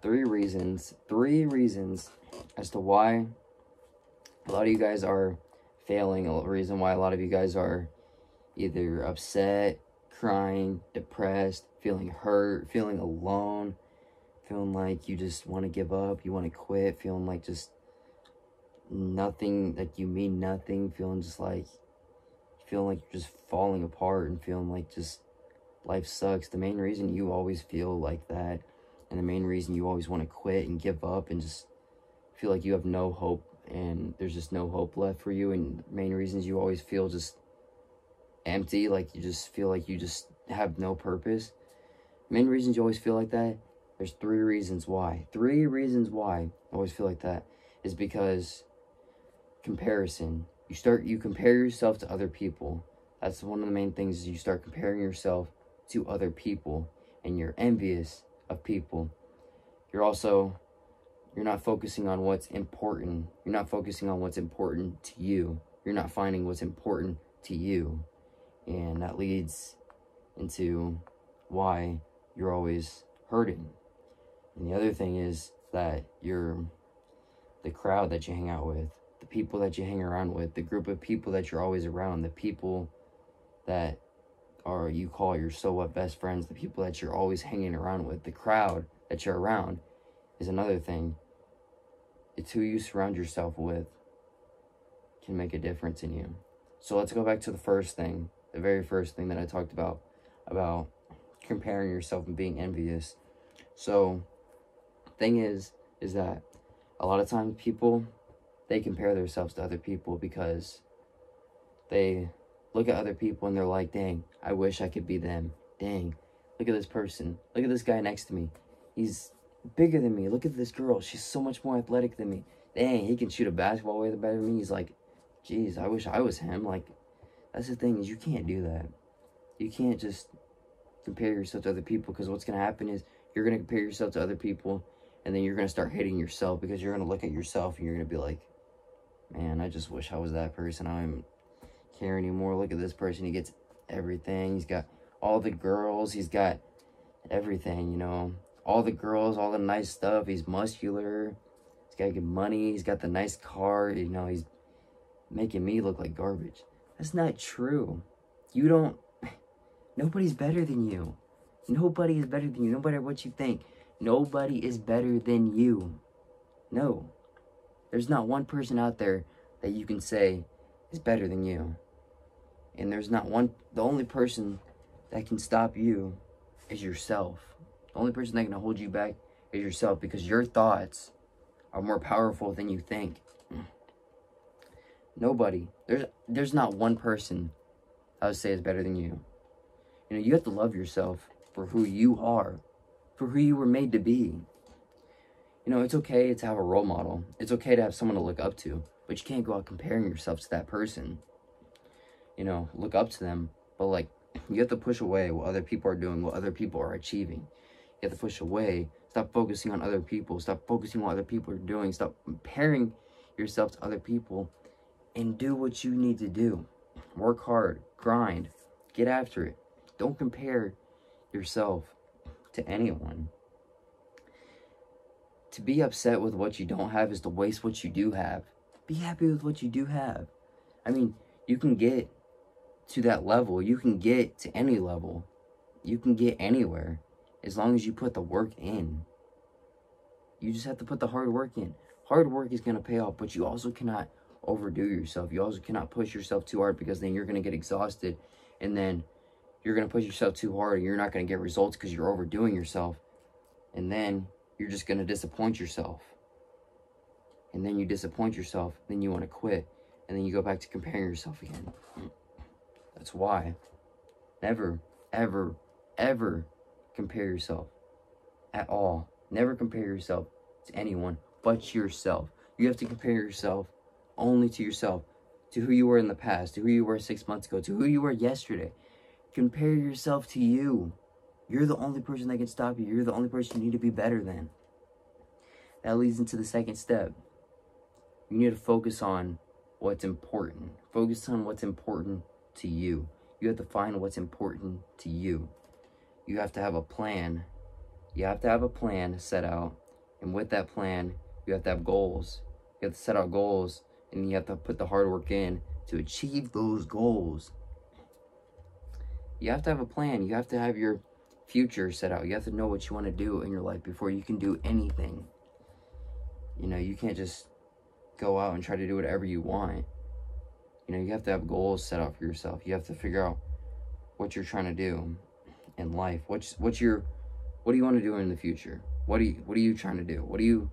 Three reasons as to why a lot of you guys are failing. A reason why a lot of you guys are either upset, crying, depressed, feeling hurt, feeling alone, feeling like you just want to give up, you want to quit, feeling like just nothing, like you mean nothing, feeling like you're just falling apart and feeling like just life sucks. The main reason you always feel like that, and the main reason you always want to quit and give up and just feel like you have no hope and there's just no hope left for you, and the main reasons you always feel just empty, like you just feel like you just have no purpose. Main reasons you always feel like that, there's three reasons why. Three reasons why I always feel like that is because comparison. You compare yourself to other people. That's one of the main things, is you start comparing yourself to other people and you're envious of people. You're not focusing on what's important. You're not focusing on what's important to you. You're not finding what's important to you. And that leads into why you're always hurting. And the other thing is that the crowd that you hang out with, the people that you hang around with, the group of people that you're always around, the people that you call your so what best friends, the people that you're always hanging around with, the crowd that you're around is another thing. It's who you surround yourself with can make a difference in you. So let's go back to the first thing, the very first thing that I talked about comparing yourself and being envious. So the thing is that a lot of times people, they compare themselves to other people because they look at other people and they're like, dang, I wish I could be them. Dang, look at this person. Look at this guy next to me. He's bigger than me. Look at this girl. She's so much more athletic than me. Dang, he can shoot a basketball way better than me. He's like, geez, I wish I was him. Like, that's the thing, is you can't do that. You can't just compare yourself to other people, because what's going to happen is you're going to compare yourself to other people, and then you're going to start hating yourself, because you're going to look at yourself and you're going to be like, man, I just wish I was that person. I don't care anymore. Look at this person. He gets everything. He's got all the girls. He's got everything, you know. All the girls, all the nice stuff. He's muscular. He's got good money. He's got the nice car. You know, he's making me look like garbage. That's not true. Nobody's better than you. Nobody is better than you, no matter what you think. Nobody is better than you. No. There's not one person out there that you can say is better than you. And there's not one, the only person that can stop you is yourself. The only person that can hold you back is yourself, because your thoughts are more powerful than you think. Nobody. There's not one person I would say is better than you. You know, you have to love yourself for who you are, for who you were made to be. You know, it's okay to have a role model. It's okay to have someone to look up to, but you can't go out comparing yourself to that person. You know, look up to them, but like, you have to push away what other people are doing, what other people are achieving. You have to push away. Stop focusing on other people. Stop focusing on what other people are doing. Stop comparing yourself to other people, and do what you need to do. Work hard, grind, get after it. Don't compare yourself to anyone. To be upset with what you don't have is to waste what you do have. Be happy with what you do have. I mean, you can get to that level. You can get to any level. You can get anywhere as long as you put the work in. You just have to put the hard work in. Hard work is going to pay off, but you also cannot overdo yourself. You also cannot push yourself too hard, because then you're going to get exhausted, and then you're going to push yourself too hard and you're not going to get results because you're overdoing yourself, and then you're just going to disappoint yourself, and then you disappoint yourself, then you want to quit, and then you go back to comparing yourself again. That's why never, ever, ever compare yourself at all. Never compare yourself to anyone but yourself. You have to compare yourself only to yourself, to who you were in the past, to who you were 6 months ago, to who you were yesterday. Compare yourself to you. You're the only person that can stop you. You're the only person you need to be better than. That leads into the second step. You need to focus on what's important. Focus on what's important to you. You have to find what's important to you. You have to have a plan. You have to have a plan set out And with that plan, you have to have goals. You have to set out goals, and you have to put the hard work in to achieve those goals. You have to have a plan. You have to have your future set out. You have to know what you want to do in your life before you can do anything. You know, you can't just go out and try to do whatever you want. You know, you have to have goals set out for yourself. You have to figure out what you're trying to do in life. What do you want to do in the future? What are you trying to do? What do you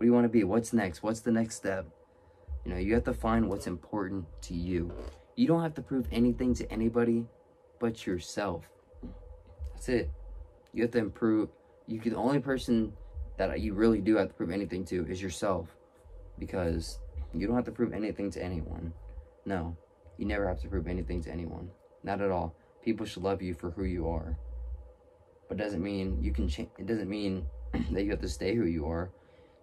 want to be? What's next? What's the next step? You know, you have to find what's important to you. You don't have to prove anything to anybody but yourself. That's it. You have to improve. The only person that you really do have to prove anything to is yourself, because you don't have to prove anything to anyone. No, you never have to prove anything to anyone. Not at all. People should love you for who you are. But it doesn't mean you can change. It doesn't mean that you have to stay who you are.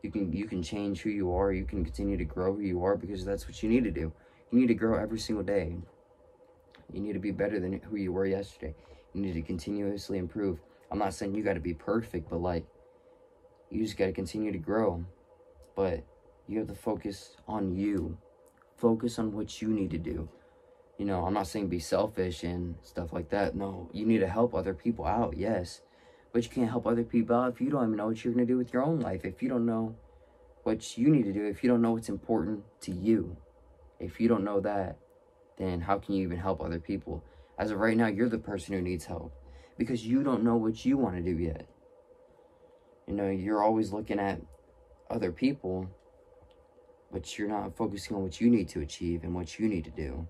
You can change who you are. You can continue to grow who you are, because that's what you need to do. You need to grow every single day. You need to be better than who you were yesterday. You need to continuously improve. I'm not saying you got to be perfect, but like, you just got to continue to grow. But you have to focus on you. Focus on what you need to do. You know, I'm not saying be selfish and stuff like that. No, you need to help other people out, yes. But you can't help other people out if you don't even know what you're going to do with your own life. If you don't know what you need to do, if you don't know what's important to you, if you don't know that, then how can you even help other people? As of right now, you're the person who needs help, because you don't know what you want to do yet. You know, you're always looking at other people, but you're not focusing on what you need to achieve and what you need to do.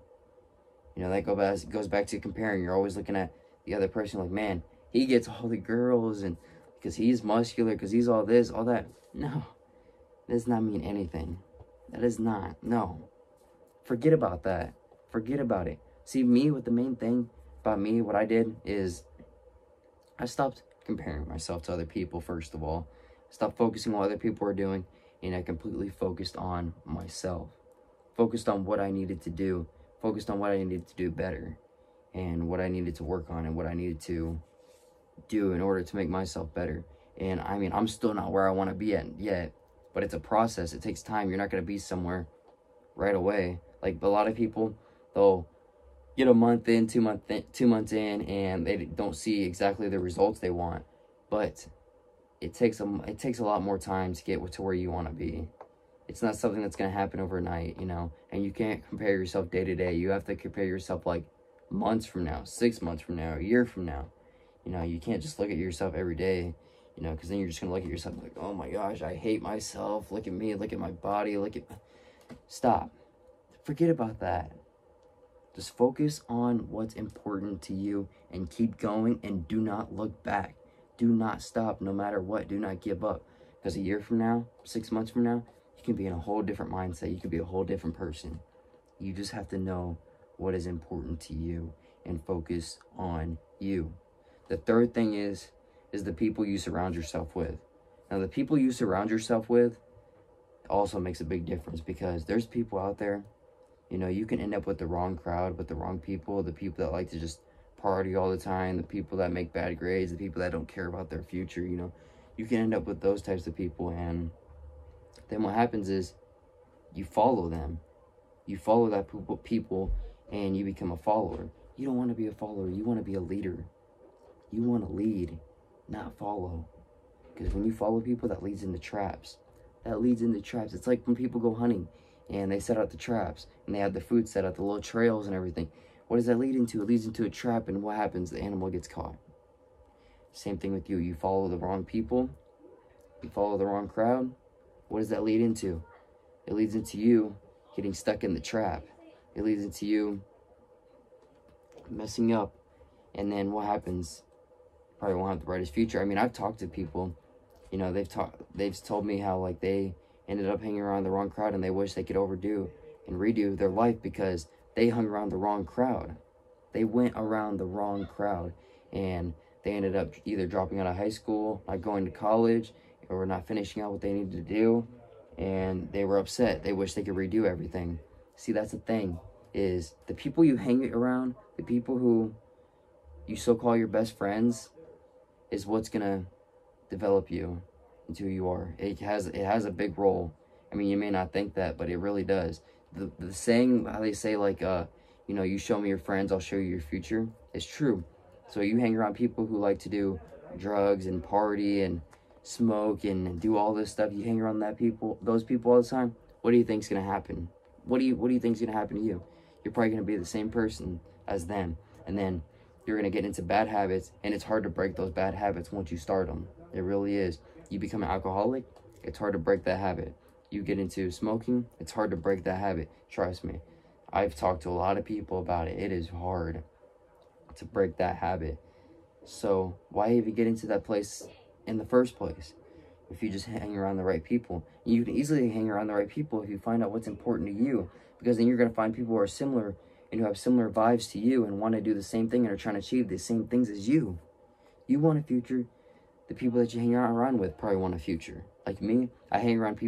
You know, that goes back to comparing. You're always looking at the other person like, man, he gets all the girls, and because he's muscular, because he's all this, all that. No, that does not mean anything. That is not. No. Forget about that. Forget about it. See, me, with the main thing about me, what I did is I stopped comparing myself to other people, first of all. Stopped focusing on what other people were doing, and I completely focused on myself. Focused on what I needed to do. Focused on what I needed to do better, and what I needed to work on, and what I needed to do in order to make myself better. And I mean, I'm still not where I want to be at yet, but it's a process. It takes time. You're not going to be somewhere right away. Like, a lot of people, they'll get a month in, 2 months in, and they don't see exactly the results they want. But it takes a lot more time to get to where you want to be. It's not something that's going to happen overnight, you know. And you can't compare yourself day to day. You have to compare yourself like months from now, 6 months from now, a year from now. You know, you can't just look at yourself every day, you know, because then you're just going to look at yourself like, oh my gosh, I hate myself. Look at me, look at my body, Stop. Forget about that. Just focus on what's important to you and keep going, and do not look back. Do not stop no matter what. Do not give up. Because a year from now, 6 months from now, you can be in a whole different mindset. You can be a whole different person. You just have to know what is important to you and focus on you. The third thing is the people you surround yourself with. Now, the people you surround yourself with also makes a big difference, because there's people out there, you know, you can end up with the wrong crowd, with the wrong people, the people that like to just party all the time, the people that make bad grades, the people that don't care about their future, you know. You can end up with those types of people, and then what happens is you follow them. You follow that people, and you become a follower. You don't want to be a follower. You want to be a leader. You want to lead, not follow. Because when you follow people, that leads into traps. That leads into traps. It's like when people go hunting and they set out the traps, and they have the food set out, the little trails and everything. What does that lead into? It leads into a trap, and what happens? The animal gets caught. Same thing with you. You follow the wrong people. You follow the wrong crowd. What does that lead into? It leads into you getting stuck in the trap. It leads into you messing up. And then what happens? Probably won't have the brightest future. I mean, I've talked to people, you know, they've told me how, like, they ended up hanging around the wrong crowd, and they wish they could overdo and redo their life because they hung around the wrong crowd. They went around the wrong crowd, and they ended up either dropping out of high school, not going to college, or not finishing out what they needed to do, and they were upset. They wish they could redo everything. See, that's the thing, is the people you hang around, the people who you so-call your best friends, is what's gonna develop you. into who you are. It has a big role. I mean, you may not think that, but it really does. The saying, how they say, like, you know, you show me your friends, I'll show you your future, it's true. So you hang around people who like to do drugs and party and smoke and do all this stuff. You hang around those people all the time. What do you think's gonna happen? What do you think's gonna happen to you? You're probably gonna be the same person as them, and then you're gonna get into bad habits, and it's hard to break those bad habits once you start them. It really is. You become an alcoholic, it's hard to break that habit. You get into smoking, it's hard to break that habit. Trust me. I've talked to a lot of people about it. It is hard to break that habit. So why even get into that place in the first place? If you just hang around the right people. You can easily hang around the right people if you find out what's important to you, because then you're going to find people who are similar and who have similar vibes to you and want to do the same thing and are trying to achieve the same things as you. You want a future. The people that you hang around with probably want a future. Like me, I hang around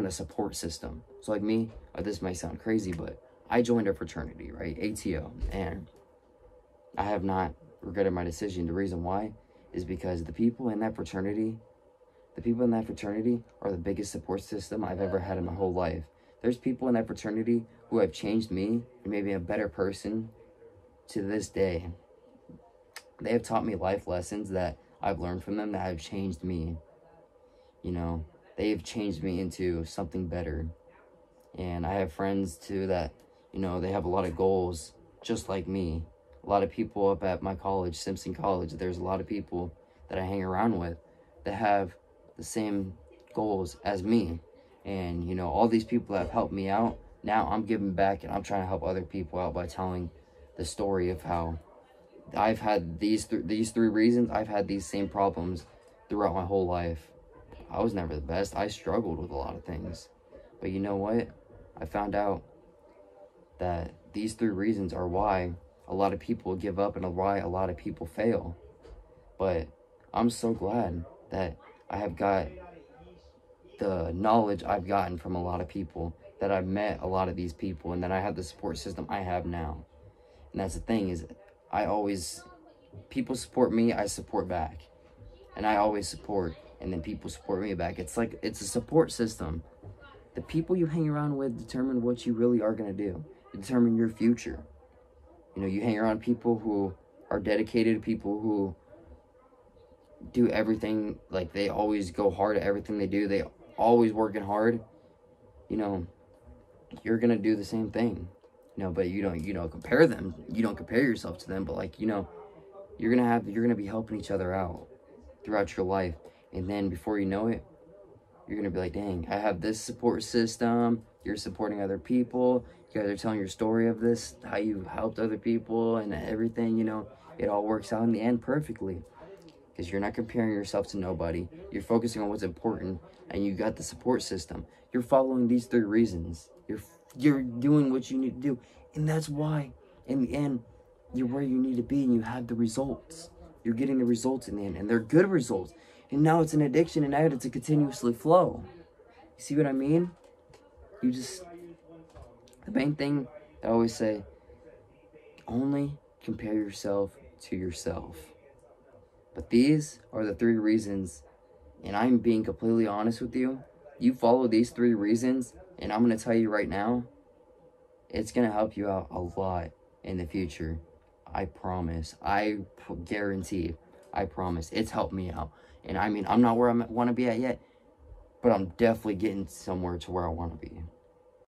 a support system. So like me, this might sound crazy, but I joined a fraternity, right? ATO. And I have not regretted my decision. The reason why is because the people in that fraternity are the biggest support system I've ever had in my whole life. There's people in that fraternity who have changed me and made me a better person to this day. They have taught me life lessons that I've learned from them that have changed me. You know, they have changed me into something better. And I have friends too that, you know, they have a lot of goals just like me. A lot of people up at my college, Simpson College, there's a lot of people that I hang around with that have the same goals as me. And, you know, all these people have helped me out. Now I'm giving back and I'm trying to help other people out by telling the story of how I've had these three reasons. I've had these same problems throughout my whole life. I was never the best. I struggled with a lot of things. But you know what? I found out that these three reasons are why a lot of people give up and why a lot of people fail. But I'm so glad that I have got the knowledge I've gotten from a lot of people, that I've met a lot of these people, and that I have the support system I have now. And that's the thing, is people support me, I support back. And I always support, and then people support me back. It's like, it's a support system. The people you hang around with determine what you really are going to do. They determine your future. You know, you hang around people who are dedicated, people who do everything, like they always go hard at everything they do. They always working hard. You know, you're going to do the same thing. You know, but you don't compare them. You don't compare yourself to them, but like, you know, you're going to be helping each other out throughout your life. And then before you know it, you're going to be like, dang, I have this support system. You're supporting other people. You guys are telling your story of this, how you helped other people and everything, you know. It all works out in the end perfectly. Because you're not comparing yourself to nobody. You're focusing on what's important, and you got the support system. You're following these three reasons. You're doing what you need to do. And that's why, in the end, you're where you need to be, and you have the results. You're getting the results in the end, and they're good results. And now it's an addiction, and now it's a continuously flow. You see what I mean? The main thing I always say, only compare yourself to yourself. But these are the three reasons, and I'm being completely honest with you. You follow these three reasons, and I'm going to tell you right now, it's going to help you out a lot in the future. I promise. I guarantee. I promise. It's helped me out. And I mean, I'm not where I want to be at yet, but I'm definitely getting somewhere to where I want to be.